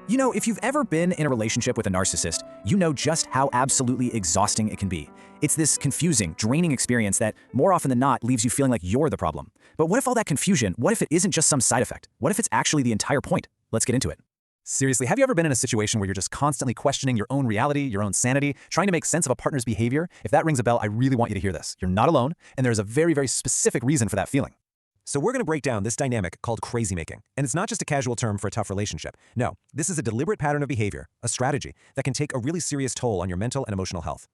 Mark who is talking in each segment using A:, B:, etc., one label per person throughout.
A: You know, if you've ever been in a relationship with a narcissist, you know just how absolutely exhausting it can be. It's this confusing, draining experience that, more often than not, leaves you feeling like you're the problem. But what if all that confusion, what if it isn't just some side effect? What if it's actually the entire point? Let's get into it.
B: Seriously, have you ever been in a situation where you're just constantly questioning your own reality, your own sanity, trying to make sense of a partner's behavior? If that rings a bell, I really want you to hear this. You're not alone, and there's a very, very specific reason for that feeling. So we're going to break down this dynamic called crazy making. And it's not just a casual term for a tough relationship. No, this is a deliberate pattern of behavior, a strategy that can take a really serious toll on your mental and emotional health.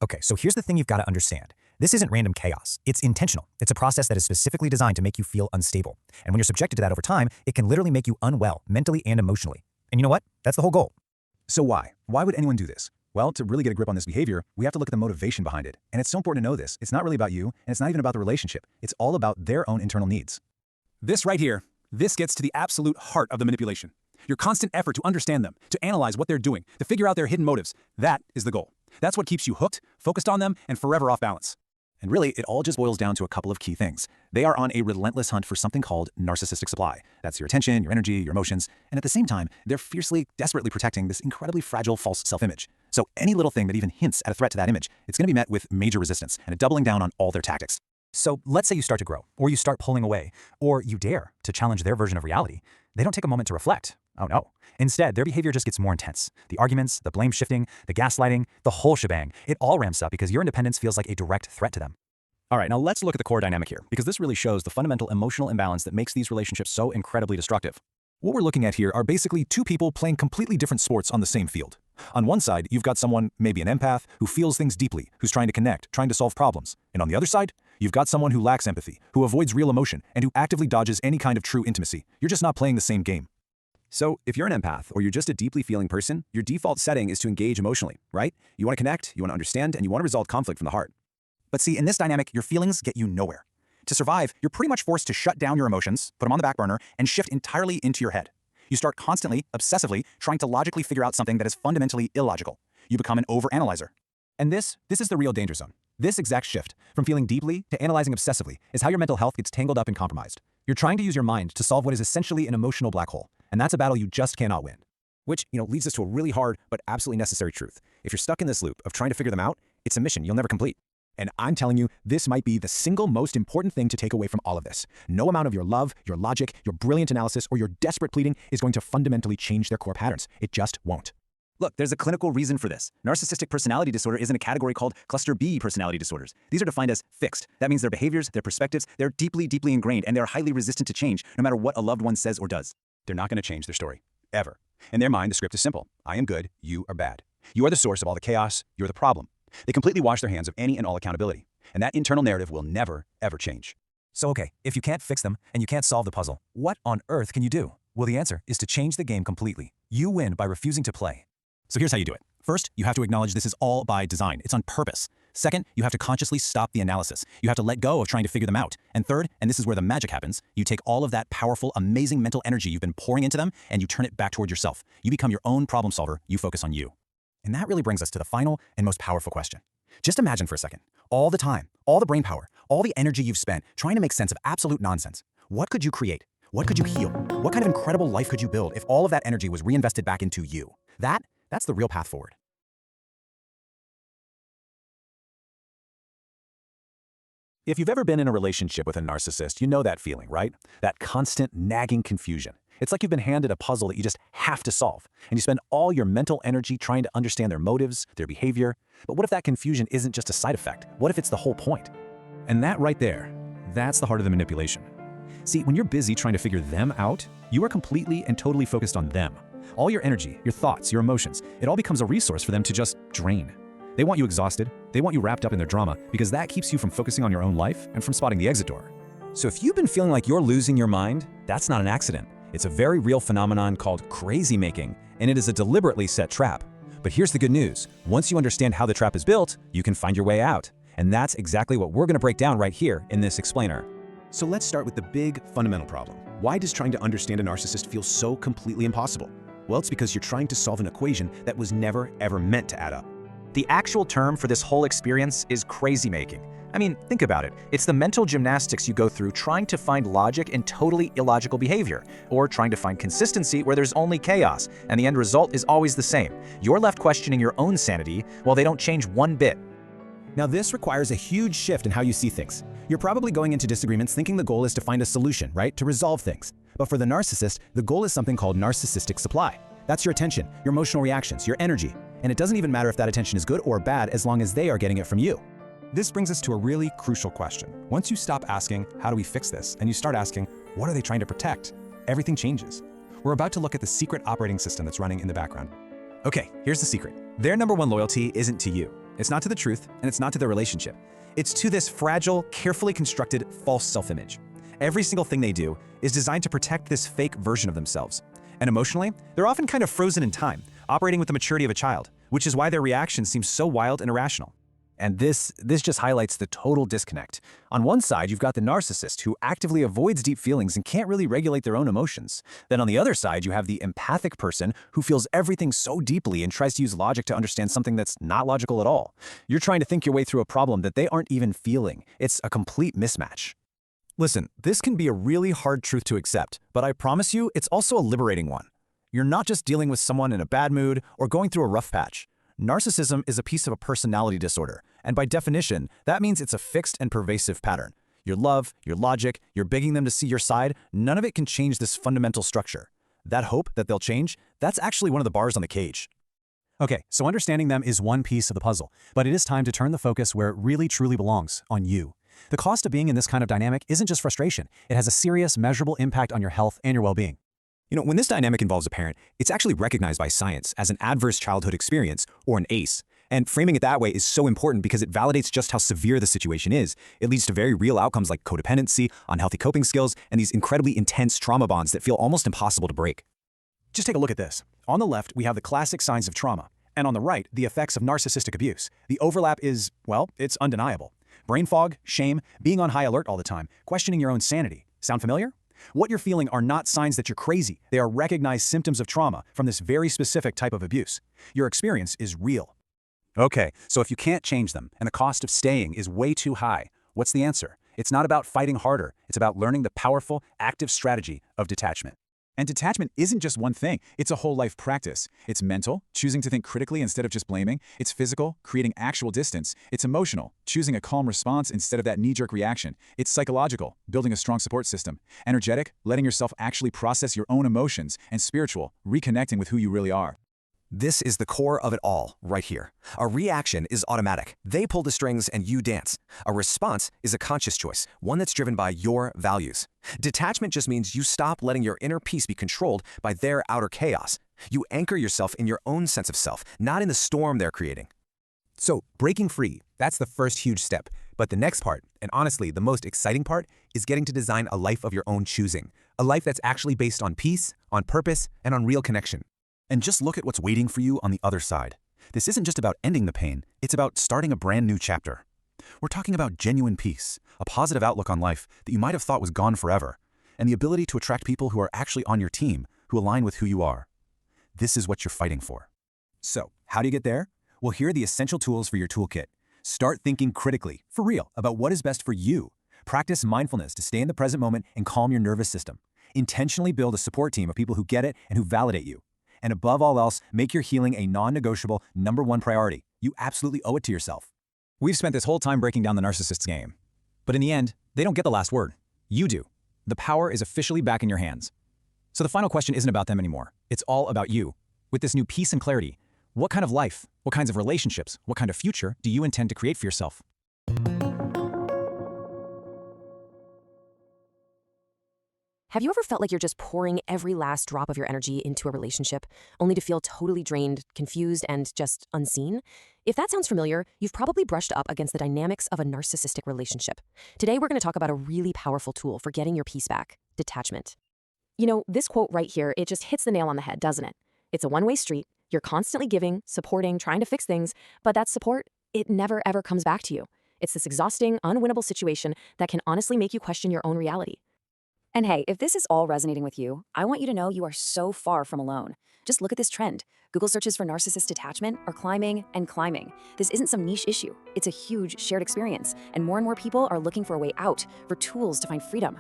C: Okay, so here's the thing you've got to understand. This isn't random chaos. It's intentional. It's a process that is specifically designed to make you feel unstable. And when you're subjected to that over time, it can literally make you unwell, mentally and emotionally. And you know what? That's the whole goal.
B: So why? Why would anyone do this? Well, to really get a grip on this behavior, we have to look at the motivation behind it. And it's so important to know this. It's not really about you, and it's not even about the relationship. It's all about their own internal needs. This right here, this gets to the absolute heart of the manipulation. Your constant effort to understand them, to analyze what they're doing, to figure out their hidden motives. That is the goal. That's what keeps you hooked, focused on them, and forever off balance. And really, it all just boils down to a couple of key things. They are on a relentless hunt for something called narcissistic supply. That's your attention, your energy, your emotions. And at the same time, they're fiercely, desperately protecting this incredibly fragile false self-image. So any little thing that even hints at a threat to that image, it's going to be met with major resistance and a doubling down on all their tactics.
C: So let's say you start to grow, or you start pulling away, or you dare to challenge their version of reality. They don't take a moment to reflect. Oh no. Instead, their behavior just gets more intense. The arguments, the blame shifting, the gaslighting, the whole shebang, it all ramps up because your independence feels like a direct threat to them.
B: All right, now let's look at the core dynamic here, because this really shows the fundamental emotional imbalance that makes these relationships so incredibly destructive. What we're looking at here are basically two people playing completely different sports on the same field. On one side, you've got someone, maybe an empath, who feels things deeply, who's trying to connect, trying to solve problems. And on the other side, you've got someone who lacks empathy, who avoids real emotion, and who actively dodges any kind of true intimacy. You're just not playing the same game. So if you're an empath, or you're just a deeply feeling person, your default setting is to engage emotionally, right? You want to connect, you want to understand, and you want to resolve conflict from the heart.
C: But see, in this dynamic, your feelings get you nowhere. To survive, you're pretty much forced to shut down your emotions, put them on the back burner, and shift entirely into your head. You start constantly, obsessively, trying to logically figure out something that is fundamentally illogical. You become an overanalyzer.
B: And this is the real danger zone. This exact shift, from feeling deeply to analyzing obsessively, is how your mental health gets tangled up and compromised. You're trying to use your mind to solve what is essentially an emotional black hole, and that's a battle you just cannot win. Which, leads us to a really hard but absolutely necessary truth. If you're stuck in this loop of trying to figure them out, it's a mission you'll never complete. And I'm telling you, this might be the single most important thing to take away from all of this. No amount of your love, your logic, your brilliant analysis, or your desperate pleading is going to fundamentally change their core patterns. It just won't.
A: Look, there's a clinical reason for this. Narcissistic personality disorder is in a category called cluster B personality disorders. These are defined as fixed. That means their behaviors, their perspectives, they're deeply, deeply ingrained, and they're highly resistant to change, no matter what a loved one says or does.
B: They're not going to change their story, ever. In their mind, the script is simple. I am good, you are bad. You are the source of all the chaos, you're the problem. They completely wash their hands of any and all accountability. And that internal narrative will never, ever change.
C: So okay, if you can't fix them and you can't solve the puzzle, what on earth can you do? Well, the answer is to change the game completely. You win by refusing to play.
B: So here's how you do it. First, you have to acknowledge this is all by design. It's on purpose. Second, you have to consciously stop the analysis. You have to let go of trying to figure them out. And third, and this is where the magic happens, you take all of that powerful, amazing mental energy you've been pouring into them and you turn it back toward yourself. You become your own problem solver. You focus on you.
C: And that really brings us to the final and most powerful question. Just imagine for a second, all the time, all the brain power, all the energy you've spent trying to make sense of absolute nonsense. What could you create? What could you heal? What kind of incredible life could you build if all of that energy was reinvested back into you? That's the real path forward.
B: If you've ever been in a relationship with a narcissist, you know that feeling, right? That constant nagging confusion. It's like you've been handed a puzzle that you just have to solve, and you spend all your mental energy trying to understand their motives, their behavior. But what if that confusion isn't just a side effect? What if it's the whole point? And that right there, that's the heart of the manipulation. See, when you're busy trying to figure them out, you are completely and totally focused on them. All your energy, your thoughts, your emotions, it all becomes a resource for them to just drain. They want you exhausted, they want you wrapped up in their drama, because that keeps you from focusing on your own life and from spotting the exit door. So if you've been feeling like you're losing your mind, that's not an accident. It's a very real phenomenon called crazy making, and it is a deliberately set trap. But here's the good news. Once you understand how the trap is built, you can find your way out. And that's exactly what we're going to break down right here in this explainer. So let's start with the big fundamental problem. Why does trying to understand a narcissist feel so completely impossible? Well, it's because you're trying to solve an equation that was never, ever meant to add up.
A: The actual term for this whole experience is crazy making. I mean, think about it. It's the mental gymnastics you go through trying to find logic in totally illogical behavior, or trying to find consistency where there's only chaos, and the end result is always the same. You're left questioning your own sanity while they don't change one bit.
C: Now this requires a huge shift in how you see things. You're probably going into disagreements thinking the goal is to find a solution, right? To resolve things. But for the narcissist, the goal is something called narcissistic supply. That's your attention, your emotional reactions, your energy. And it doesn't even matter if that attention is good or bad as long as they are getting it from you.
D: This brings us to a really crucial question. Once you stop asking, how do we fix this? And you start asking, what are they trying to protect? Everything changes. We're about to look at the secret operating system that's running in the background.
A: Okay, here's the secret. Their number one loyalty isn't to you. It's not to the truth, and it's not to their relationship. It's to this fragile, carefully constructed, false self-image. Every single thing they do is designed to protect this fake version of themselves. And emotionally, they're often kind of frozen in time, operating with the maturity of a child, which is why their reactions seem so wild and irrational. And this just highlights the total disconnect. On one side, you've got the narcissist who actively avoids deep feelings and can't really regulate their own emotions. Then on the other side, you have the empathic person who feels everything so deeply and tries to use logic to understand something that's not logical at all. You're trying to think your way through a problem that they aren't even feeling. It's a complete mismatch. Listen, this can be a really hard truth to accept, but I promise you, it's also a liberating one. You're not just dealing with someone in a bad mood or going through a rough patch. Narcissism is a piece of a personality disorder, and by definition, that means it's a fixed and pervasive pattern. Your love, your logic, you're begging them to see your side, none of it can change this fundamental structure. That hope that they'll change, that's actually one of the bars on the cage.
B: Okay, so understanding them is one piece of the puzzle, but it is time to turn the focus where it really truly belongs, on you. The cost of being in this kind of dynamic isn't just frustration. It has a serious, measurable impact on your health and your well-being.
E: You know, when this dynamic involves a parent, it's actually recognized by science as an adverse childhood experience, or an ACE. And framing it that way is so important because it validates just how severe the situation is. It leads to very real outcomes like codependency, unhealthy coping skills, and these incredibly intense trauma bonds that feel almost impossible to break.
C: Just take a look at this. On the left, we have the classic signs of trauma. And on the right, the effects of narcissistic abuse. The overlap is, well, it's undeniable. Brain fog, shame, being on high alert all the time, questioning your own sanity. Sound familiar? What you're feeling are not signs that you're crazy. They are recognized symptoms of trauma from this very specific type of abuse. Your experience is real.
B: Okay, so if you can't change them and the cost of staying is way too high, what's the answer? It's not about fighting harder. It's about learning the powerful, active strategy of detachment.
D: And detachment isn't just one thing, it's a whole life practice. It's mental, choosing to think critically instead of just blaming. It's physical, creating actual distance. It's emotional, choosing a calm response instead of that knee-jerk reaction. It's psychological, building a strong support system. Energetic, letting yourself actually process your own emotions. And spiritual, reconnecting with who you really are.
C: This is the core of it all, right here. A reaction is automatic. They pull the strings and you dance. A response is a conscious choice, one that's driven by your values. Detachment just means you stop letting your inner peace be controlled by their outer chaos. You anchor yourself in your own sense of self, not in the storm they're creating.
E: So, breaking free, that's the first huge step. But the next part, and honestly the most exciting part, is getting to design a life of your own choosing. A life that's actually based on peace, on purpose, and on real connection.
C: And just look at what's waiting for you on the other side. This isn't just about ending the pain, it's about starting a brand new chapter. We're talking about genuine peace, a positive outlook on life that you might have thought was gone forever, and the ability to attract people who are actually on your team, who align with who you are. This is what you're fighting for.
E: So, how do you get there? Well, here are the essential tools for your toolkit. Start thinking critically, for real, about what is best for you. Practice mindfulness to stay in the present moment and calm your nervous system. Intentionally build a support team of people who get it and who validate you. And above all else, make your healing a non-negotiable #1 priority. You absolutely owe it to yourself.
A: We've spent this whole time breaking down the narcissist's game. But in the end, they don't get the last word. You do. The power is officially back in your hands. So the final question isn't about them anymore. It's all about you. With this new peace and clarity, what kind of life, what kinds of relationships, what kind of future do you intend to create for yourself?
F: Have you ever felt like you're just pouring every last drop of your energy into a relationship, only to feel totally drained, confused, and just unseen? If that sounds familiar, you've probably brushed up against the dynamics of a narcissistic relationship. Today, we're going to talk about a really powerful tool for getting your peace back: detachment. You know, this quote right here, it just hits the nail on the head, doesn't it? It's a one-way street. You're constantly giving, supporting, trying to fix things, but that support, it never ever comes back to you. It's this exhausting, unwinnable situation that can honestly make you question your own reality.
G: And hey, if this is all resonating with you, I want you to know you are so far from alone. Just look at this trend.
F: Google searches for narcissist detachment are climbing and climbing. This isn't some niche issue. It's a huge shared experience, and more people are looking for a way out, for tools to find freedom.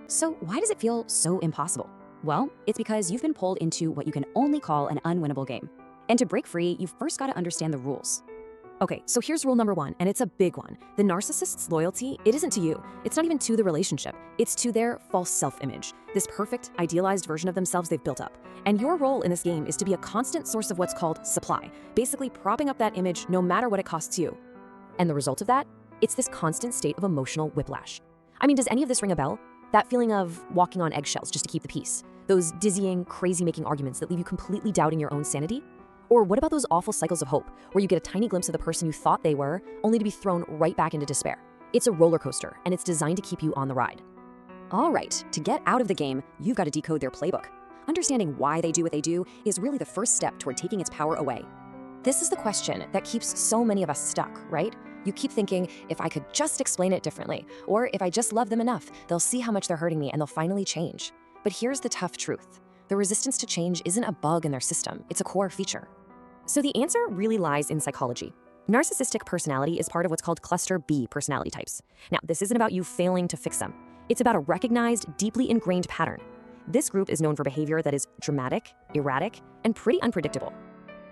F: So why does it feel so impossible? Well, it's because you've been pulled into what you can only call an unwinnable game. And to break free, you've first got to understand the rules. Okay, so here's rule number 1, and it's a big one. The narcissist's loyalty, it isn't to you. It's not even to the relationship. It's to their false self-image, this perfect, idealized version of themselves they've built up. And your role in this game is to be a constant source of what's called supply, basically propping up that image no matter what it costs you. And the result of that? It's this constant state of emotional whiplash. I mean, does any of this ring a bell? That feeling of walking on eggshells just to keep the peace. Those dizzying, crazy-making arguments that leave you completely doubting your own sanity? Or what about those awful cycles of hope, where you get a tiny glimpse of the person you thought they were, only to be thrown right back into despair? It's a roller coaster, and it's designed to keep you on the ride. All right, to get out of the game, you've got to decode their playbook. Understanding why they do what they do is really the first step toward taking its power away. This is the question that keeps so many of us stuck, right? You keep thinking, if I could just explain it differently, or if I just love them enough, they'll see how much they're hurting me and they'll finally change. But here's the tough truth. The resistance to change isn't a bug in their system, it's a core feature. So the answer really lies in psychology. Narcissistic personality is part of what's called cluster B personality types. Now, this isn't about you failing to fix them. It's about a recognized, deeply ingrained pattern. This group is known for behavior that is dramatic, erratic, and pretty unpredictable.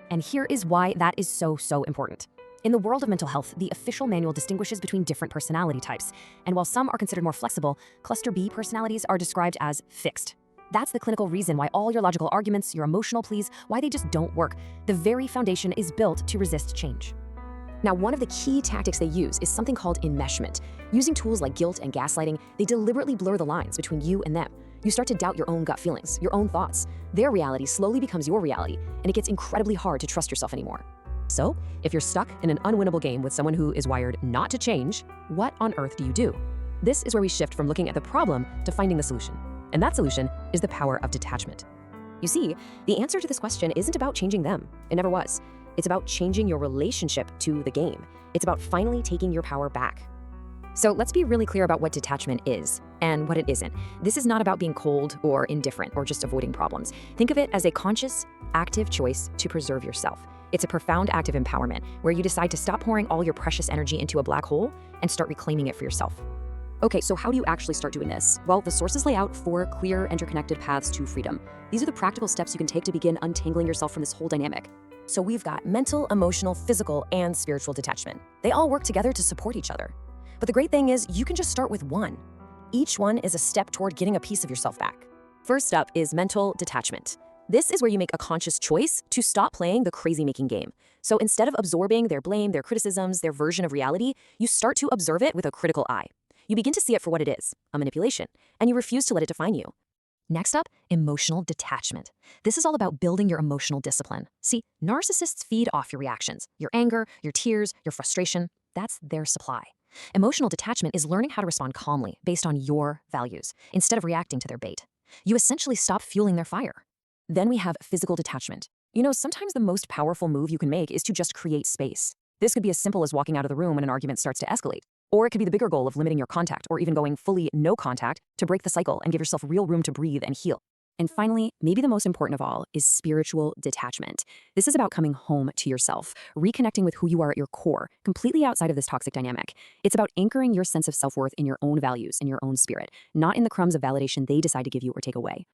F: And here is why that is so important. In the world of mental health, the official manual distinguishes between different personality types. And while some are considered more flexible, cluster B personalities are described as fixed. That's the clinical reason why all your logical arguments, your emotional pleas, why they just don't work. The very foundation is built to resist change. Now, one of the key tactics they use is something called enmeshment. Using tools like guilt and gaslighting, they deliberately blur the lines between you and them. You start to doubt your own gut feelings, your own thoughts. Their reality slowly becomes your reality, and it gets incredibly hard to trust yourself anymore. So, if you're stuck in an unwinnable game with someone who is wired not to change, what on earth do you do? This is where we shift from looking at the problem to finding the solution. And that solution is the power of detachment. You see, the answer to this question isn't about changing them. It never was. It's about changing your relationship to the game. It's about finally taking your power back. So let's be really clear about what detachment is and what it isn't. This is not about being cold or indifferent or just avoiding problems. Think of it as a conscious, active choice to preserve yourself. It's a profound act of empowerment where you decide to stop pouring all your precious energy into a black hole and start reclaiming it for yourself. Okay, so how do you actually start doing this? Well, the sources lay out 4 clear, interconnected paths to freedom. These are the practical steps you can take to begin untangling yourself from this whole dynamic. So we've got mental, emotional, physical, and spiritual detachment. They all work together to support each other. But the great thing is, you can just start with one. Each one is a step toward getting a piece of yourself back. First up is mental detachment. This is where you make a conscious choice to stop playing the crazy-making game. So instead of absorbing their blame, their criticisms, their version of reality, you start to observe it with a critical eye. You begin to see it for what it is, a manipulation, and you refuse to let it define you. Next up, emotional detachment. This is all about building your emotional discipline. See, narcissists feed off your reactions, your anger, your tears, your frustration. That's their supply. Emotional detachment is learning how to respond calmly based on your values, instead of reacting to their bait. You essentially stop fueling their fire. Then we have physical detachment. You know, sometimes the most powerful move you can make is to just create space. This could be as simple as walking out of the room when an argument starts to escalate. Or it could be the bigger goal of limiting your contact or even going fully no contact to break the cycle and give yourself real room to breathe and heal. And finally, maybe the most important of all is spiritual detachment. This is about coming home to yourself, reconnecting with who you are at your core, completely outside of this toxic dynamic. It's about anchoring your sense of self-worth in your own values, in your own spirit, not in the crumbs of validation they decide to give you or take away.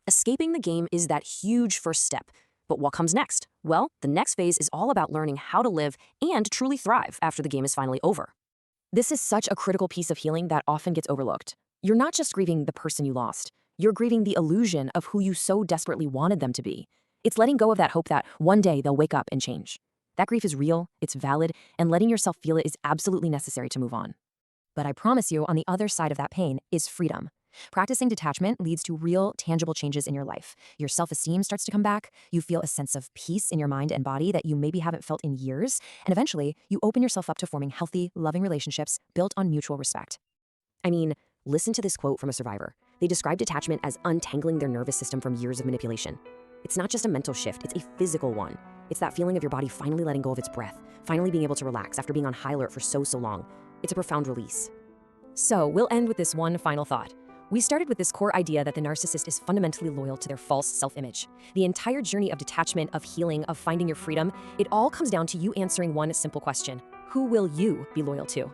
F: Escaping the game is that huge first step. But what comes next? Well, the next phase is all about learning how to live and truly thrive after the game is finally over. This is such a critical piece of healing that often gets overlooked. You're not just grieving the person you lost. You're grieving the illusion of who you so desperately wanted them to be. It's letting go of that hope that one day they'll wake up and change. That grief is real, it's valid, and letting yourself feel it is absolutely necessary to move on. But I promise you, on the other side of that pain is freedom. Practicing detachment leads to real, tangible changes in your life. Your self-esteem starts to come back, you feel a sense of peace in your mind and body that you maybe haven't felt in years, and eventually, you open yourself up to forming healthy, loving relationships built on mutual respect. I mean, listen to this quote from a survivor. They describe detachment as untangling their nervous system from years of manipulation. It's not just a mental shift, it's a physical one. It's that feeling of your body finally letting go of its breath, finally being able to relax after being on high alert for so long. It's a profound release. So, we'll end with this one final thought. We started with this core idea that the narcissist is fundamentally loyal to their false self-image. The entire journey of detachment, of healing, of finding your freedom, it all comes down to you answering one simple question: who will you be loyal to?